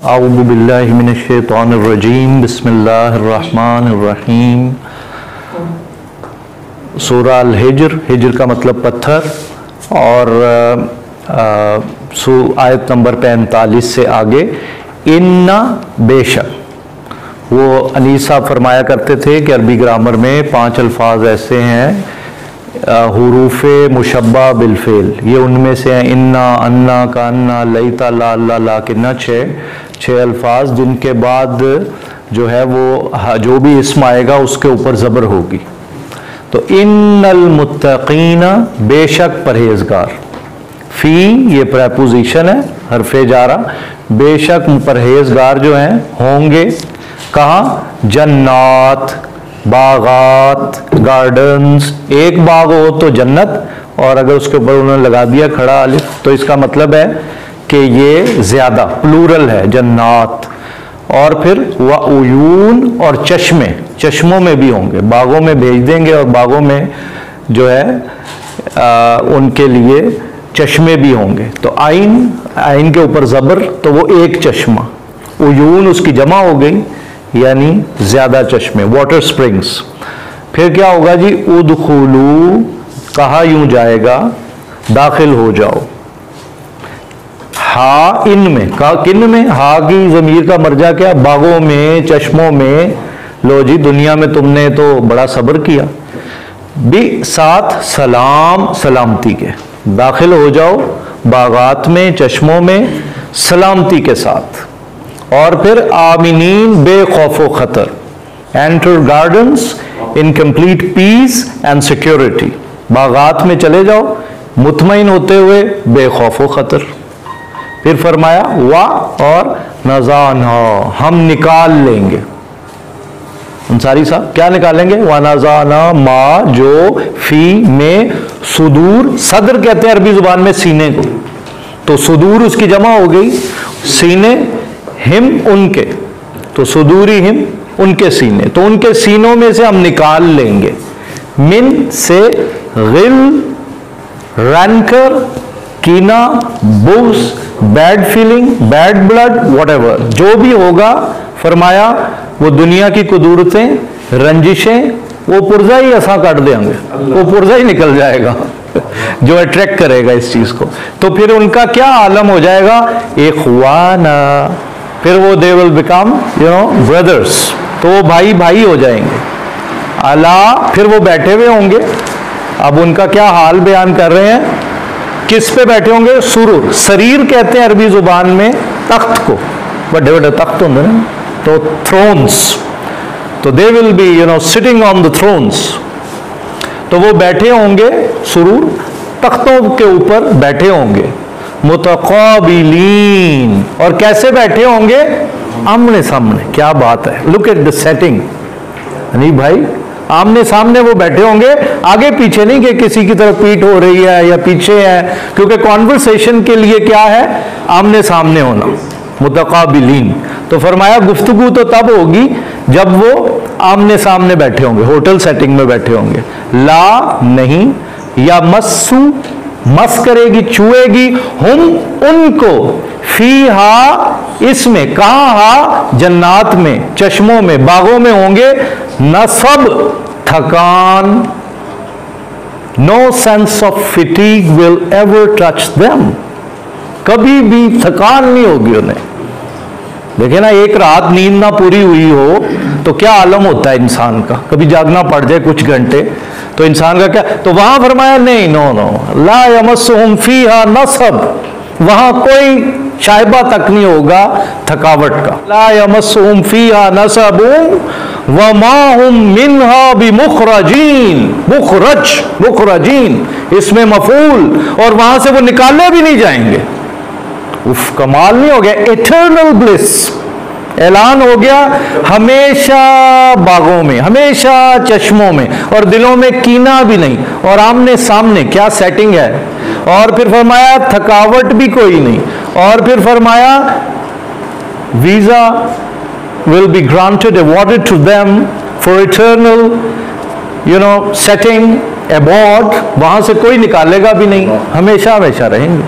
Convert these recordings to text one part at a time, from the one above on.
अऊज़ु बिल्लाहि मिनश्शैतानिर्रजीम बिस्मिल्लाहिर्रहमानिर्रहीम। सूरा अल हिज्र, हिज्र का मतलब पत्थर, और आयत नंबर 45 से आगे इन्ना बेशक। वो अनीसा फरमाया करते थे कि अरबी ग्रामर में 5 अल्फाज ऐसे हैं हुरूफ मुशब्बा बिलफेल, ये उनमें से हैं इन्ना, अन्ना, कान्ना, लईता, ला, अल्ला, ला, किन्ना। छः अल्फाज जिनके बाद जो है वो जो भी इस्म आएगा उसके ऊपर ज़बर होगी। तो इन्नल मुत्तकीना, बेशक परहेजगार। फ़ी ये प्रेपोजिशन है, हरफे जारा। बेशक परहेजगार जो हैं होंगे कहाँ? जन्नात, बागात, गार्डन्स। एक बाग हो तो जन्नत, और अगर उसके ऊपर उन्होंने लगा दिया खड़ा अलिफ तो इसका मतलब है कि ये ज़्यादा प्लूरल है, जन्नात। और फिर व उयून, और चश्मे, चश्मों में भी होंगे, बागों में भेज देंगे और बागों में जो है उनके लिए चश्मे भी होंगे। तो आइन, आइन के ऊपर ज़बर, तो वो एक चश्मा। उयून उसकी जमा हो गई, यानी ज़्यादा चश्मे, वाटर स्प्रिंग्स। फिर क्या होगा जी? उदखुलू, कहा यूं जाएगा, दाखिल हो जाओ। हा इन में, कहा किन में? हा की ज़मीर का मर्जा क्या? बागों में, चश्मों में। लो जी, दुनिया में तुमने तो बड़ा सब्र किया। भी साथ सलाम, सलामती के, दाखिल हो जाओ बागात में, चश्मों में, सलामती के साथ। और फिर आमिनीन, बेखौफो खतर। Enter gardens in complete peace and security. बागात में चले जाओ मुतमईन होते हुए, बेखौफो खतर। फिर फरमाया वा, और नज़ाना, हम निकाल लेंगे। अंसारी साहब क्या निकालेंगे? वा नज़ाना मा, जो फी में, सुदूर, सदर कहते हैं अरबी जुबान में सीने को, तो सुदूर उसकी जमा हो गई, सीने, हिम उनके, तो सुदूरी हिम उनके सीने, तो उनके सीनों में से हम निकाल लेंगे। मिन से गिल, रैंकर, कीना, बुग्स, bad feeling, bad blood, whatever, जो भी होगा। फरमाया वो दुनिया की कुदूरतें, रंजिशें, वो पुर्जा ही ऐसा काट देंगे, वो पुर्जा ही निकल जाएगा जो अट्रैक्ट करेगा इस चीज को। तो फिर उनका क्या आलम हो जाएगा? इख्वाना, फिर वो दे विल बिकम ब्रदर्स, तो वो भाई भाई हो जाएंगे। अला, फिर वो बैठे हुए होंगे। अब उनका क्या हाल बयान कर रहे हैं? किस पे बैठे होंगे? सुरूर, शरीर कहते हैं अरबी जुबान में तख्त को, बड़े बड़े तख्त होंगे ना, तो थ्रोन्स। तो they will be sitting on the thrones. तो वो बैठे होंगे सुरूर, तख्तों के ऊपर बैठे होंगे। मुतक़ाबिलीन, और कैसे बैठे होंगे? आमने सामने। क्या बात है, लुक एट द सेटिंग। नहीं भाई, आमने सामने वो बैठे होंगे, आगे पीछे नहीं कि किसी की तरफ पीठ हो रही है या पीछे है, क्योंकि कॉन्वर्सेशन के लिए क्या है? आमने सामने होना। मुतक़ाबिलीन, तो फरमाया गुफ्तगू तो तब होगी जब वो आमने सामने बैठे होंगे, होटल सेटिंग में बैठे होंगे। ला नहीं, या मस्सू, मस करेगी, छुएगी, हम उनको, फीहा इसमें, कहाँ? हा जन्नात में, चश्मों में, बागों में होंगे। नसब, थकान, no sense of fatigue will ever touch them, कभी भी थकान नहीं होगी उन्हें। देखिए ना, एक रात नींद ना पूरी हुई हो तो क्या आलम होता है इंसान का, कभी जागना पड़ जाए कुछ घंटे तो इंसान का क्या। तो वहां फरमाया नहीं, नो नो, ला यमस्सुहुम फीहा नसब, वहां कोई शायबा तक नहीं होगा थकावट का। ला यमस्सुहुम फीहा नसबुन वमा हुम मिन्हा बिमुखरजीन, मुखरज, मुखरजीन इसमें मफूल, और वहां से वो निकाले भी नहीं जाएंगे। उफ, कमाल नहीं हो गया? इटर्नल ब्लिस ऐलान हो गया, हमेशा बागों में, हमेशा चश्मों में, और दिलों में कीना भी नहीं, और आमने सामने। क्या सेटिंग है। और फिर फरमाया थकावट भी कोई नहीं। और फिर फरमाया visa will be granted, awarded to them for eternal setting aboard, वहां से कोई निकालेगा भी नहीं, हमेशा हमेशा रहेंगे।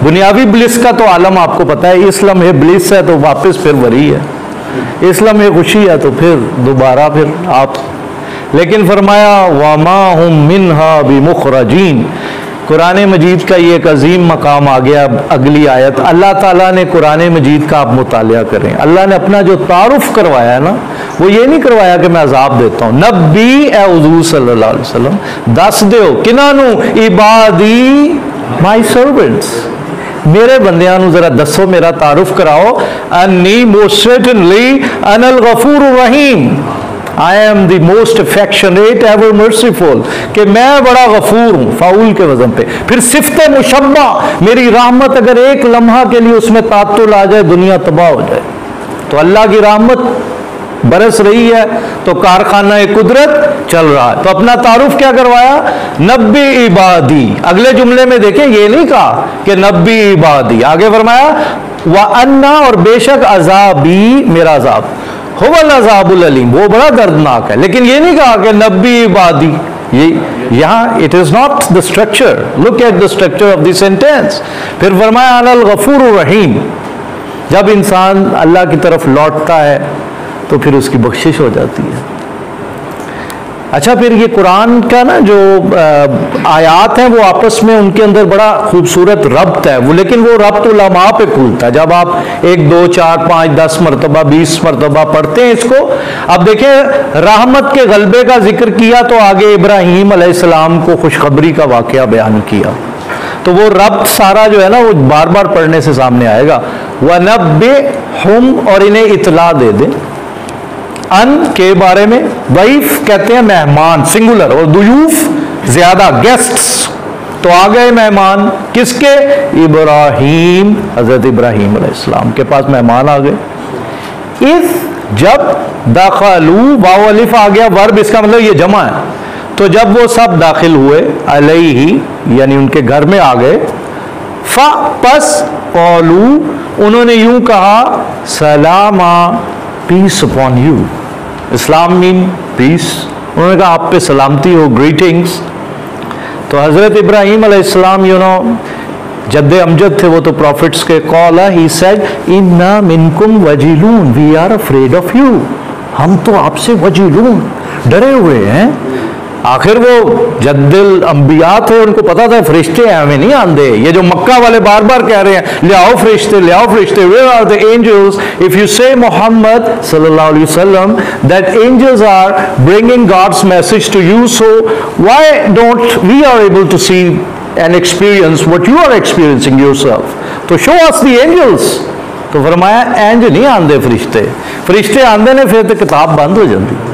दुनियावी ब्लिस का तो आलम आपको पता है, इस लम्हे ब्लिस है तो वापस फिर वरी है, इस लम्हे खुशी है तो फिर दोबारा फिर आप। लेकिन फरमाया वमा हुम मिन्हा बिमुखरजीन, कुरान मजीद का ये एक अजीम मकाम आ गया। अगली आयत अल्लाह ताला ने कुरान मजीद का आप मुतालिया करें, अल्लाह ने अपना जो तारुफ करवाया है ना, वो ये नहीं करवाया कि मैं अजाब देता हूँ। नबी ए हुजूर सल्लल्लाहु अलैहि वसल्लम दस दो किनानू इबादी माई सर्वेंट्स, मेरे बंदियां नू जरा दसो, मेरा तारुफ कराओ। अन्नी मोस्ट सर्टेनली अनल गफूर रहीम, I am the most affectionate ever merciful, कि मैं बड़ा गफूर हूं, फाउल के वजन पे। फिर सिफ्ते मुशब्बा, मेरी रहमत अगर एक लम्हा के लिए उसमें तातुल आ जाए दुनिया तबाह हो जाए। तो अल्लाह की रहमत बरस रही है तो कारखाना कुदरत चल रहा है। तो अपना तारुफ क्या करवाया, नब्बी इबादी। अगले जुमले में देखें, ये नहीं कहा कि नब्बी इबादी, आगे फरमाया व अन्ना, और बेशक अजाबी, मेरा अजाब, हुवल अजाबुल अलीम, वो बड़ा दर्दनाक है। लेकिन ये नहीं कहा कि नब्बी इबादी, ये यहां it is not the structure, look at the structure of the sentence. फिर फरमाया अनल गफूर रहीम, जब इंसान अल्लाह की तरफ लौटता है तो फिर उसकी बख्शिश हो जाती है। अच्छा, फिर ये कुरान का ना जो आयात हैं वो आपस में उनके अंदर बड़ा खूबसूरत रब्त है वो, लेकिन वो रब्त उलमा पे खुलता है जब आप 1 2 4 5 10 मरतबा 20 मरतबा पढ़ते हैं इसको। अब देखें, रहमत के गलबे का जिक्र किया तो आगे इब्राहीम अलैहिस्सलाम को खुशखबरी का वाकया बयान किया, तो वो रब्त सारा जो है ना वो बार बार पढ़ने से सामने आएगा। व नब्बे हम, और इन्हें इतला दे दें, अन के बारे में, वईफ कहते हैं मेहमान सिंगुलर, और दुयूफ ज्यादा, गेस्ट्स। तो आ गए मेहमान किसके, इब्राहीम, हजरत इब्राहीम अलैहिस्सलाम के पास मेहमान आ गए। इस जब दाखलू, वाव अलिफ आ गया, वर्ब, इसका मतलब ये जमा है। तो जब वो सब दाखिल हुए अलैहि, यानी उनके घर में आ गए, फा पस कौलू, उन्होंने यूं कहा, सलामा, peace upon you. Islam mean peace, उन्होंने कहा आप पे सलामती हो, ग्रीटिंग्स। तो हजरत इब्राहीम अलैहिस्सलाम यू नो जद्दे अमजद थे, वो तो प्रॉफिट्स के कौल है, ही सेड इन्ना मिनकुम वजीलून, we are afraid of you, हम तो आपसे वजीलून, डरे हुए हैं। आखिर वो जद्दिल अंबिया थे, उनको पता था फरिश्ते हैं, हमें नहीं आंदे। ये जो मक्का वाले बार बार कह रहे हैं ले आओ फरिश्ते, ले आओ फरिश्ते, where are the angels? If you say Muhammad सल्लल्लाहु अलैहि वसल्लम that angels are bringing God's message to you, so why don't we are able to see and experience what you are experiencing yourself, तो शो अस द एंजल्स। तो फरमाया एंज नहीं आंदे फरिश्ते, फरिश्ते आंदे ने फिर तो किताब बंद हो जाती।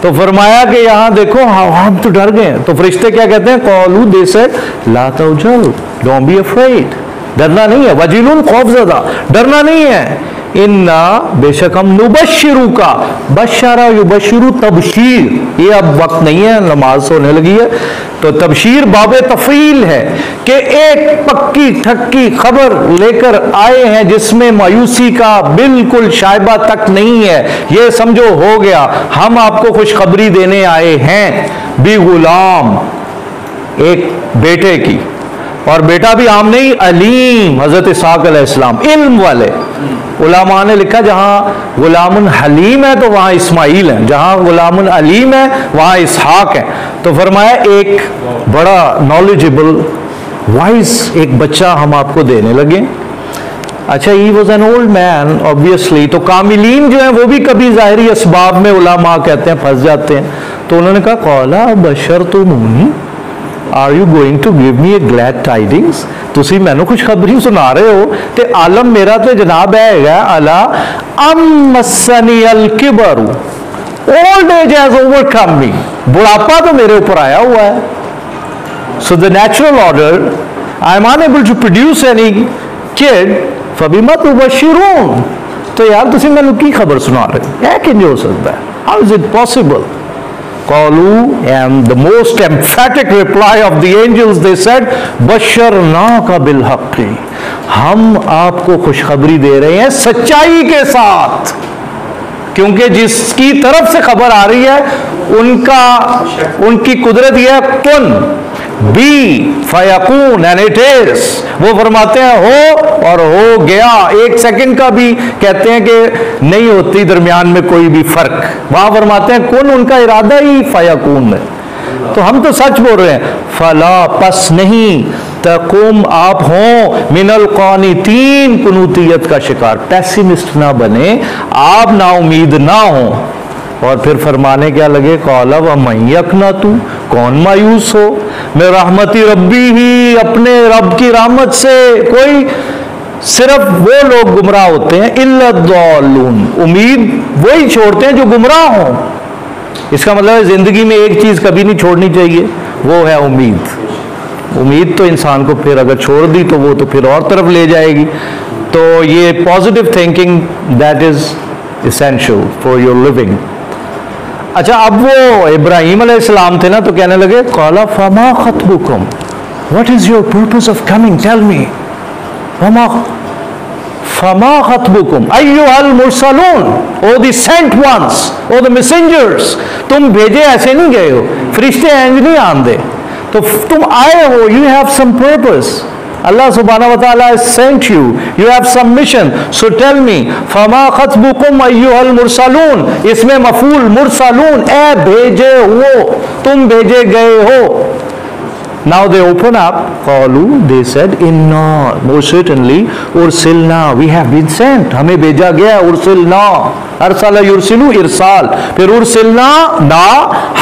तो फरमाया कि यहां देखो हम तो डर गए। तो फरिश्ते क्या कहते हैं, कौलू दे सेड ला तवजल, डोंट बी अफ्रेड, डरना नहीं है, वजीलुन खौफजदा, डरना नहीं है। इन्ना, बेशक हम, नुबश्शिरू का, बशरा युबश्शिरू, तबशीर, ये अब वक्त नहीं है, नमाज होने लगी है, तो तबशीर बाबे तफील है कि एक पक्की ठक्की खबर लेकर आए हैं जिसमें मायूसी का बिल्कुल शायबा तक नहीं है। ये समझो हो गया, हम आपको खुशखबरी देने आए हैं बी गुलाम, एक बेटे की, और बेटा भी आम नहीं, अलीम, हजरत इस्हाक अलैहिस्सलाम, इल्म वाले। उलमा ने लिखा जहां गुलामुन हलीम है तो वहां इस्माइल है, जहां गुलामुन अलीम है वहां इसहाक है। तो फरमाया एक बड़ा नॉलेजेबल वाइज एक बच्चा हम आपको देने लगे। अच्छा, he was an old man obviously. तो कामिलीन जो है वो भी कभी ज़ाहिरी असबाब में उलमा कहते हैं फंस जाते हैं। तो उन्होंने कहा कौला बशर तो मुनी, are you going to give me a glad tidings, तुसी मैनू खुशखबरी सुना रहे हो, ते आलम मेरा तो जनाब है अला अमसनी अल किबर, old age has overcome me, बुढ़ापा तो मेरे ऊपर आया हुआ है। So the natural order, I am unable to produce any kid, फबिमा तुबश्शिरून, तो यार तुसी मैनू की खबर सुना रहे हो, क्या किंज हो सकता है, how is it possible? Qalu, and the most emphatic reply of the angels, they said, बशरनाका बिलहक़, हम आपको खुशखबरी दे रहे हैं सच्चाई के साथ, क्योंकि जिसकी तरफ से खबर आ रही है उनकी कुदरत यह है, कुन बी फयकून एंड इट इज। वो फरमाते हैं हो और हो गया। एक सेकंड का भी कहते हैं कि नहीं होती दरमियान में कोई भी फर्क। वहां फरमाते हैं कुन, उनका इरादा ही फयकून में। तो हम तो सच बोल रहे हैं। फला पस नहीं तकुम आप हो मिनल क़ानितीन, कुनूतियत का शिकार, पैसिमिस्ट ना बने आप, ना उम्मीद ना हो। और फिर फरमाने क्या लगे, कौला व मैयक ना तू, कौन मायूस हो, मैं रहमती रब्बी ही, अपने रब की रहमत से। कोई सिर्फ वो लोग गुमराह होते हैं, इल्लद्दालून, उम्मीद वही छोड़ते हैं जो गुमराह हो। इसका मतलब है जिंदगी में एक चीज कभी नहीं छोड़नी चाहिए, वो है उम्मीद। उम्मीद तो इंसान को फिर अगर छोड़ दी तो वो तो फिर और तरफ ले जाएगी। तो ये positive thinking that is essential for your living. अच्छा, अब वो इब्राहिम अलैहिस्सलाम थे ना, तो कहने लगे क़ाला फमा खतबुकुम, what is your purpose of coming, tell me. फमा खतबुकुम अय्युहल मुरसलून, O the sent ones, O the messengers. तुम भेजे ऐसे नहीं गए हो, फरिश्ते इंज नहीं आंदे, तो तुम आए हो, you have some purpose. Allah subhanahu wa ta'ala has sent you, you have some mission, so tell me फमा खतबुकुम अय्युहल मुरसलून, इसमें मफूल मुरसलून, ए भेजे हो, तुम भेजे गए हो। Now they open up, qalu, they said inna, most certainly, ursilna, we have been sent, हमें भेजा गया, ursilna, अरसला युरसिलु इरसाल, फिर उरसिलना ना,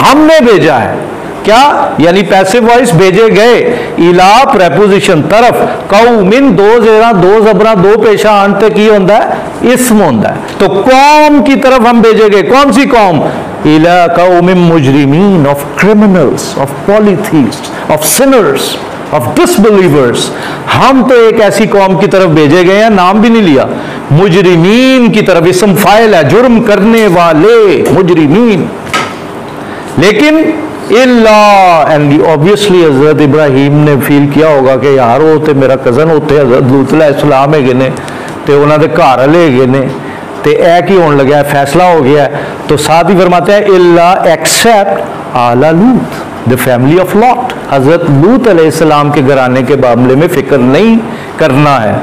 हमने भेजा है। क्या यानी पैसिव वॉइस, भेजे गए, इला प्रेपोजिशन तरफ, कौमिन दो जेरा दो जबरा दो पेशा अंत तक ही होता है, इस्म होता है। तो कौम की तरफ हम भेजे गए, कौन सी कौम, इला कौमिन मुजरिमीन, of criminals, of polytheists, of sinners, of disbelievers. हम तो एक ऐसी कौम की तरफ भेजे गए हैं, नाम भी नहीं लिया, मुजरिमीन की तरफ, इस्म फाइल है, जुर्म करने वाले, मुजरिमीन। लेकिन इल्ला, एंड ऑब्वियसली हजरत इब्राहिम ने फील किया होगा कि यार वो तो मेरा कज़न होते हजरत लूत अलैहिस्सलाम है ने, तो उन्होंने घर वाले है ने, तो यह की होने लगा, फैसला हो गया। तो साथ ही फरमाते हैं इल्ला एक्सेप्ट आला लूत, द फैमिली ऑफ लॉट, हजरत लूत अलैहिस्सलाम के घराने के मामले में फिक्र नहीं करना है।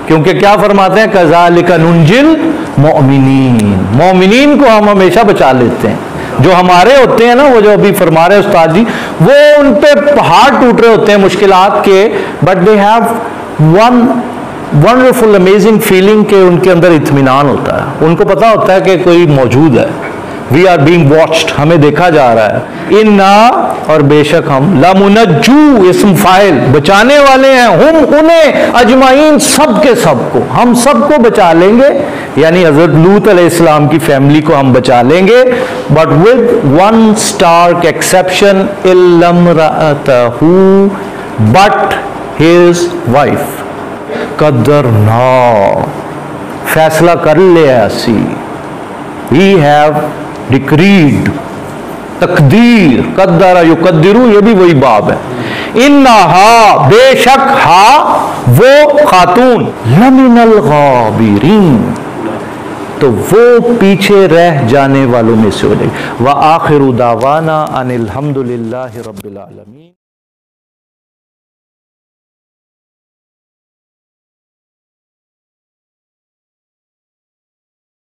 क्योंकि क्या फरमाते हैं, कज़ालिका नुंजिल मोमिनीन, मोमिनीन को हम हमेशा बचा लेते हैं। जो हमारे होते हैं ना, वो जो अभी फरमा रहे उस्ताद जी, वो उन पे पहाड़ टूट रहे होते हैं मुश्किलात के, but they have one wonderful amazing feeling के उनके अंदर इत्मीनान होता है। उनको पता होता है कि कोई मौजूद है, वी आर बीइंग वॉच्ड, हमें देखा जा रहा है। इन्ना, और बेशक हम, लमुनज्जू इस्म फाइल, बचाने वाले हैं, हम उन्हें अजमाइन, सबके सबको, हम सबको बचा लेंगे, यानी हजरत लूत अलैहिस्सलाम की फैमिली को हम बचा लेंगे, but with one stark exception, इल्लम्राअतहू, बट हिज वाइफ, कदरना, फैसला कर लिया असी, वी हैव डिक्रीड, तकदीर, कद्दरा युकद्दिरू, ये भी वही बाब है। इन्नहा, बेशक हा, वो खातून, लमिनल गाबिरीन, तो वो पीछे रह जाने वालों में से हो जाएगी। व आखिरु दावाना अनिल हम्दुलिल्लाहि रब्बिल आलमीन।